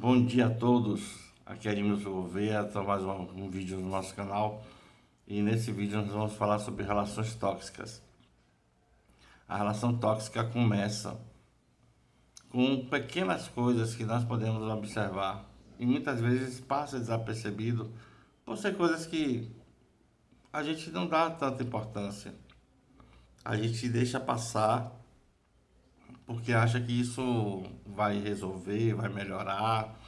Bom dia a todos, aqui é Edmilson Gouveia, está mais um vídeo no nosso canal e nesse vídeo nós vamos falar sobre relações tóxicas. A relação tóxica começa com pequenas coisas que nós podemos observar e muitas vezes passa desapercebido por ser coisas que a gente não dá tanta importância. A gente deixa passar porque acha que isso vai resolver, vai melhorar,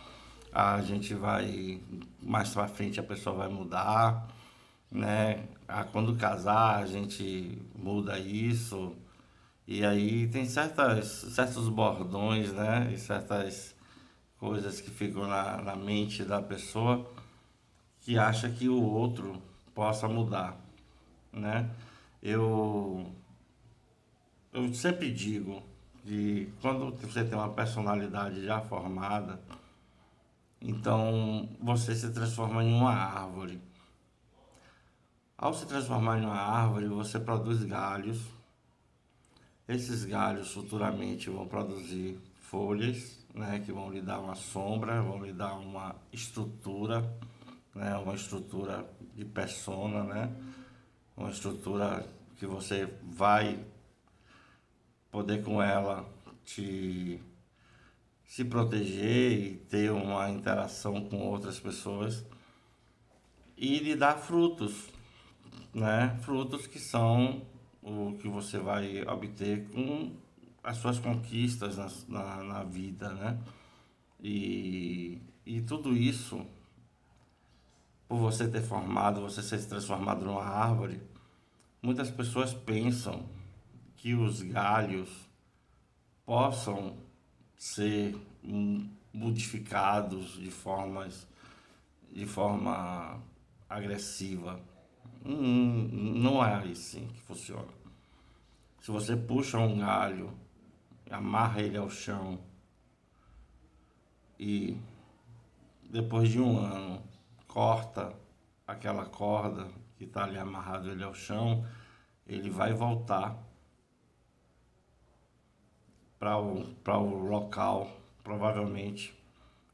a gente vai mais pra frente a pessoa vai mudar, né? Quando casar a gente muda isso. E aí tem certos bordões, né? E certas coisas que ficam na mente da pessoa que acha que o outro possa mudar, né? Eu, eu sempre digo que quando você tem uma personalidade já formada, então você se transforma em uma árvore. Ao se transformar em uma árvore, você produz galhos. Esses galhos futuramente vão produzir folhas, né, que vão lhe dar uma sombra, vão lhe dar uma estrutura, né, uma estrutura de persona, né, uma estrutura que você vai poder com ela te se proteger e ter uma interação com outras pessoas e lhe dar frutos, né? Frutos que são o que você vai obter com as suas conquistas na vida, né? E tudo isso, por você ter formado, você ser transformado numa árvore, muitas pessoas pensam que os galhos possam ser modificados de forma agressiva. Não é assim que funciona. Se você puxa um galho, amarra ele ao chão e depois de um ano corta aquela corda que está ali amarrado ele ao chão, ele vai voltar para o local, provavelmente.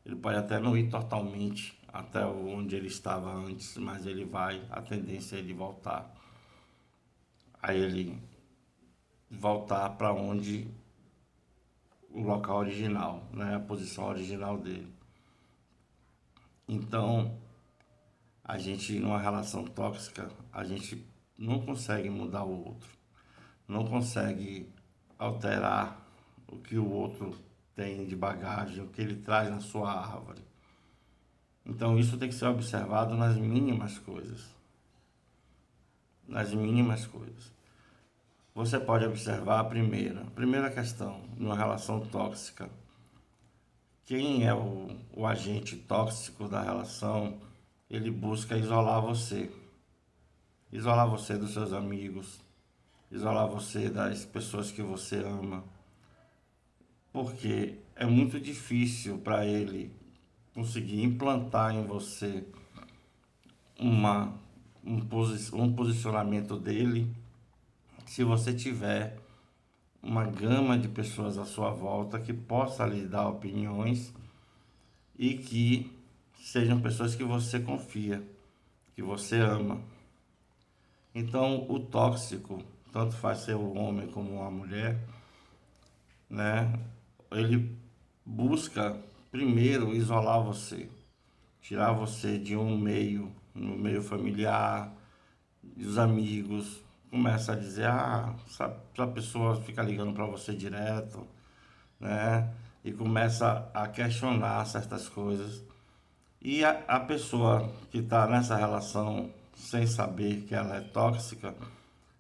Ele pode até não ir totalmente até onde ele estava antes, mas ele vai, a tendência é ele voltar. Aí ele voltar para onde o local original, né, a posição original dele. Então, a gente numa relação tóxica, a gente não consegue mudar o outro, não consegue alterar o que o outro tem de bagagem, o que ele traz na sua árvore. Então isso tem que ser observado nas mínimas coisas. Nas mínimas coisas. Você pode observar a primeira questão, numa relação tóxica. Quem é o agente tóxico da relação, ele busca isolar você. Isolar você dos seus amigos, isolar você das pessoas que você ama. Porque é muito difícil para ele conseguir implantar em você uma, um posicionamento dele se você tiver uma gama de pessoas à sua volta que possa lhe dar opiniões e que sejam pessoas que você confia, que você ama. Então, o tóxico, tanto faz ser um homem como uma mulher, né? Ele busca primeiro isolar você, tirar você de um meio, no meio familiar, dos amigos, começa a dizer, essa pessoa fica ligando para você direto, né? E começa a questionar certas coisas. E a pessoa que está nessa relação sem saber que ela é tóxica,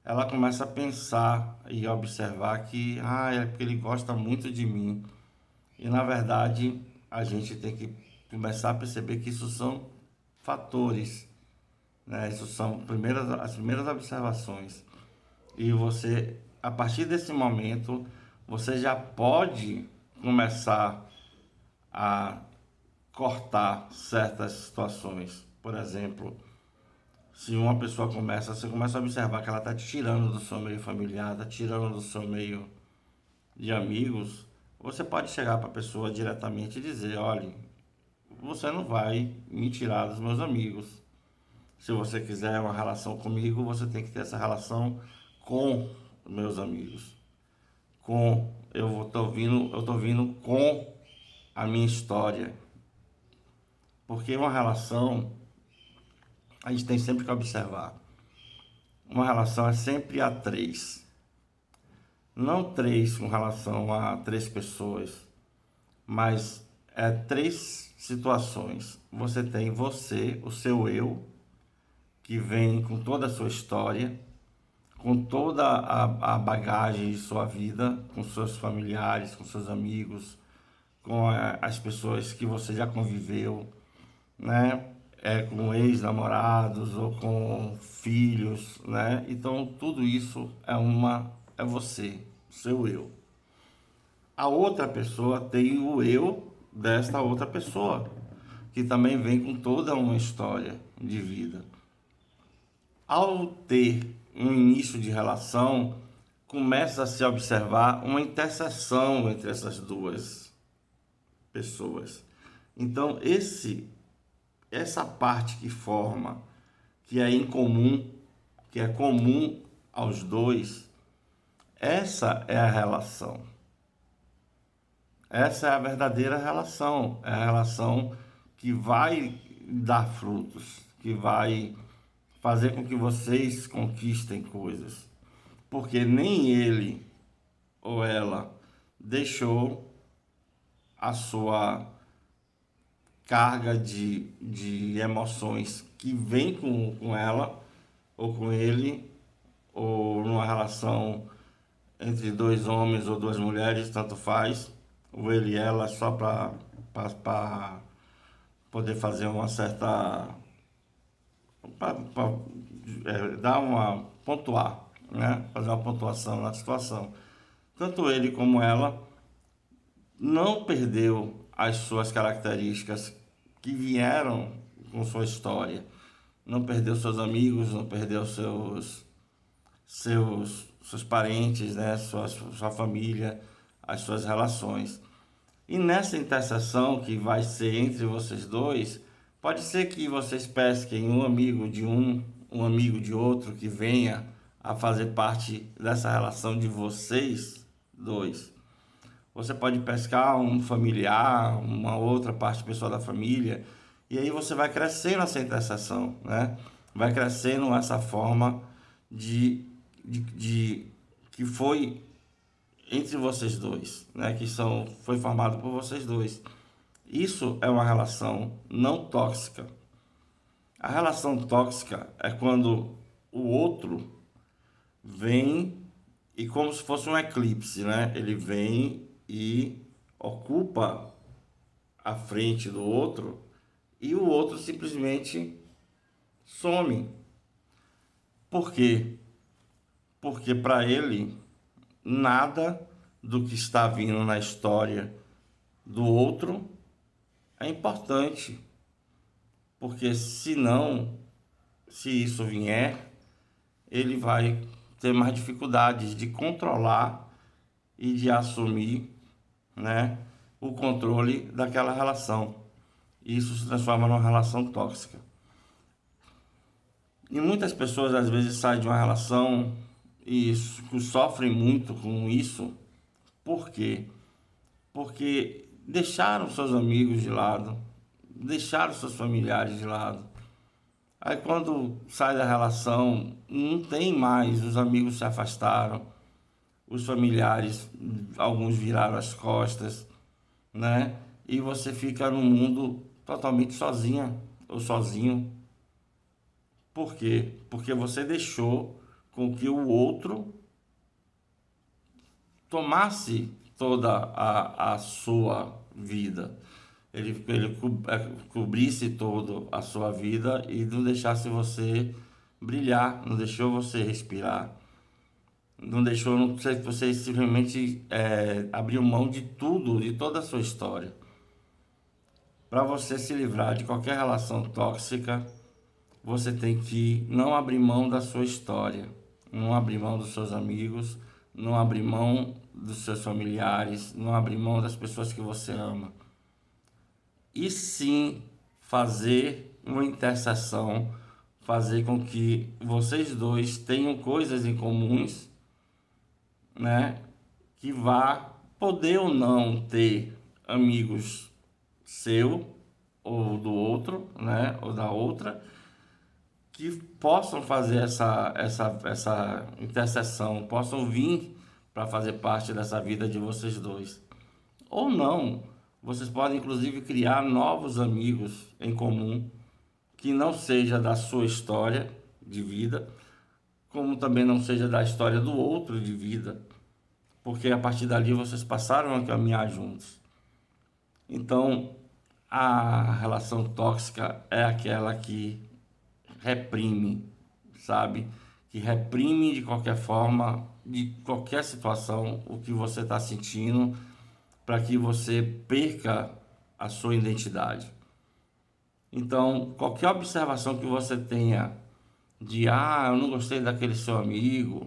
ela começa a pensar e observar que, é porque ele gosta muito de mim. E na verdade, a gente tem que começar a perceber que isso são fatores, né? Isso são as primeiras observações. E você, a partir desse momento, você já pode começar a cortar certas situações. Por exemplo, se uma pessoa você começa a observar que ela está te tirando do seu meio familiar, está tirando do seu meio de amigos, você pode chegar para a pessoa diretamente e dizer, olha, você não vai me tirar dos meus amigos. Se você quiser uma relação comigo, você tem que ter essa relação com meus amigos. Eu tô vindo com a minha história. Porque uma relação, a gente tem sempre que observar. Uma relação é sempre a três. Não três com relação a três pessoas, mas é três situações. Você tem você, o seu eu, que vem com toda a sua história, com toda a bagagem de sua vida, com seus familiares, com seus amigos, com as pessoas que você já conviveu, né? Com ex-namorados ou com filhos, né? Então tudo isso é você, seu eu. A outra pessoa tem o eu desta outra pessoa, que também vem com toda uma história de vida. Ao ter um início de relação, começa a se observar uma interseção entre essas duas pessoas. Então, essa parte que forma, que é incomum, que é comum aos dois, essa é a relação. Essa é a verdadeira relação. É a relação que vai dar frutos, que vai fazer com que vocês conquistem coisas. Porque nem ele ou ela deixou a sua carga de emoções que vem com ela ou com ele, ou numa relação entre dois homens ou duas mulheres, tanto faz, ou ele e ela, só para poder fazer uma certa. Para dar uma. Pontuar, né? Fazer uma pontuação na situação. Tanto ele como ela não perdeu as suas características que vieram com sua história. Não perdeu seus amigos, não perdeu seus parentes, né? Sua família, as suas relações. E nessa interseção que vai ser entre vocês dois, pode ser que vocês pesquem um amigo de um amigo de outro que venha a fazer parte dessa relação de vocês dois. Você pode pescar um familiar, uma outra parte pessoal da família, e aí você vai crescendo essa interseção, né? Vai crescendo essa forma de que foi entre vocês dois, né? Foi formado por vocês dois. Isso é uma relação não tóxica. A relação tóxica é quando o outro vem e, como se fosse um eclipse, né? Ele vem e ocupa a frente do outro e o outro simplesmente some. Por quê? Porque para ele nada do que está vindo na história do outro é importante. Porque se isso vier, ele vai ter mais dificuldades de controlar e de assumir, né, o controle daquela relação. E isso se transforma numa relação tóxica. E muitas pessoas às vezes saem de uma relação e sofrem muito com isso. Por quê? Porque deixaram seus amigos de lado, deixaram seus familiares de lado. Aí quando sai da relação, não tem mais, os amigos se afastaram, os familiares, alguns viraram as costas, né? E você fica num mundo totalmente sozinha ou sozinho. Por quê? Porque você deixou com que o outro tomasse toda a sua vida. Ele cobrisse toda a sua vida e não deixasse você brilhar, não deixou você respirar, não deixou você simplesmente abrir mão de tudo, de toda a sua história. Para você se livrar de qualquer relação tóxica, você tem que não abrir mão da sua história, não abrir mão dos seus amigos, não abrir mão dos seus familiares, não abrir mão das pessoas que você ama. e sim fazer uma interseção, fazer com que vocês dois tenham coisas em comuns, né? Que vá poder ou não ter amigos seu ou do outro, né? Ou da outra, que possam fazer essa interseção, possam vir para fazer parte dessa vida de vocês dois. Ou não, vocês podem inclusive criar novos amigos em comum, que não seja da sua história de vida, como também não seja da história do outro de vida, porque a partir dali vocês passaram a caminhar juntos. Então, a relação tóxica é aquela que reprime, sabe? Que reprime de qualquer forma, de qualquer situação, o que você está sentindo, para que você perca a sua identidade. Então, qualquer observação que você tenha de, eu não gostei daquele seu amigo,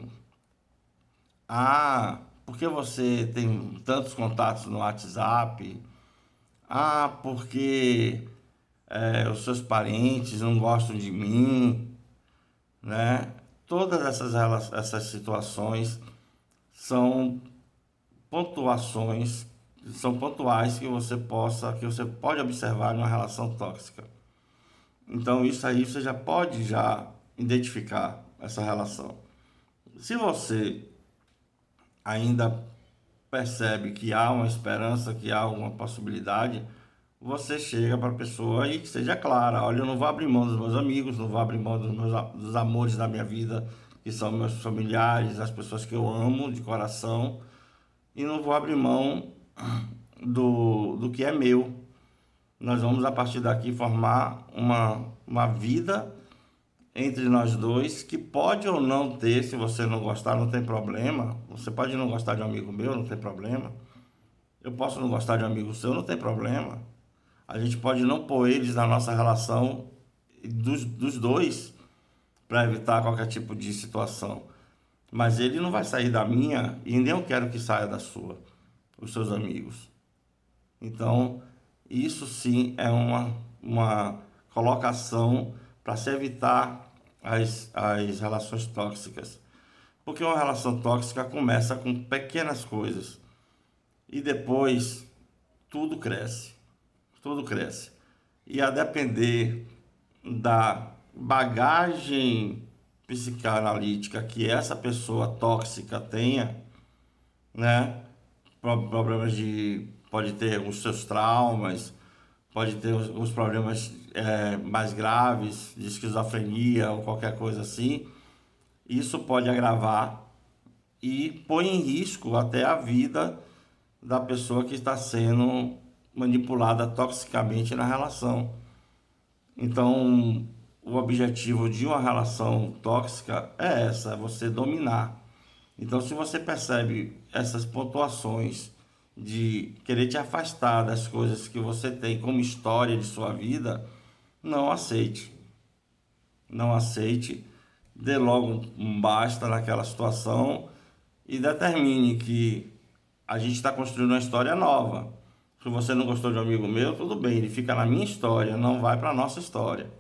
porque você tem tantos contatos no WhatsApp, porque os seus parentes não gostam de mim, né? Todas essas situações são pontuações, são pontuais que você pode observar numa relação tóxica. Então isso aí você já pode identificar essa relação. Se você ainda percebe que há uma esperança, que há alguma possibilidade, você chega para a pessoa e que seja clara: olha, eu não vou abrir mão dos meus amigos, não vou abrir mão dos amores da minha vida, que são meus familiares, as pessoas que eu amo de coração, e não vou abrir mão do que é meu. Nós vamos, a partir daqui, formar uma vida entre nós dois, que pode ou não ter, se você não gostar, não tem problema. Você pode não gostar de um amigo meu, não tem problema. Eu posso não gostar de um amigo seu, não tem problema. A gente pode não pôr eles na nossa relação dos dois para evitar qualquer tipo de situação. Mas ele não vai sair da minha e nem eu quero que saia da sua, os seus amigos. Então, isso sim é uma colocação para se evitar as relações tóxicas. Porque uma relação tóxica começa com pequenas coisas e depois tudo cresce. Tudo cresce. E a depender da bagagem psicanalítica que essa pessoa tóxica tenha, né? Problemas pode ter os seus traumas, pode ter os problemas mais graves de esquizofrenia ou qualquer coisa assim. Isso pode agravar e põe em risco até a vida da pessoa que está sendo manipulada toxicamente na relação. Então, o objetivo de uma relação tóxica é essa, é você dominar. Então, se você percebe essas pontuações de querer te afastar das coisas que você tem como história de sua vida, não aceite. Não aceite, dê logo um basta naquela situação e determine que a gente está construindo uma história nova. Se você não gostou de um amigo meu, tudo bem, ele fica na minha história, não vai para a nossa história.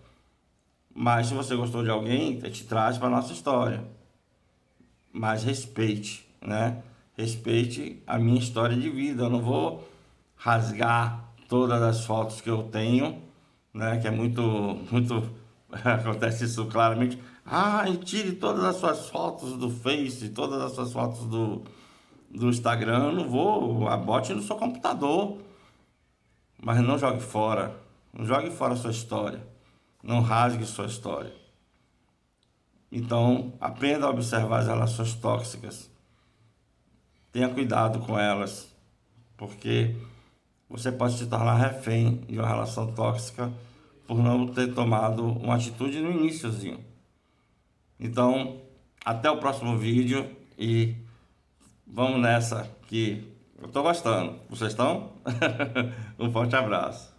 Mas se você gostou de alguém, te traz para a nossa história. Mas respeite, né? Respeite a minha história de vida. Eu não vou rasgar todas as fotos que eu tenho, né? Que é muito acontece isso claramente. E tire todas as suas fotos do Face, todas as suas fotos do Instagram. Eu não vou, bote no seu computador. Mas não jogue fora. Não jogue fora a sua história. Não rasgue sua história. Então, aprenda a observar as relações tóxicas. Tenha cuidado com elas, porque você pode se tornar refém de uma relação tóxica por não ter tomado uma atitude no iniciozinho. Então, até o próximo vídeo e vamos nessa que eu estou gostando. Vocês estão? Um forte abraço.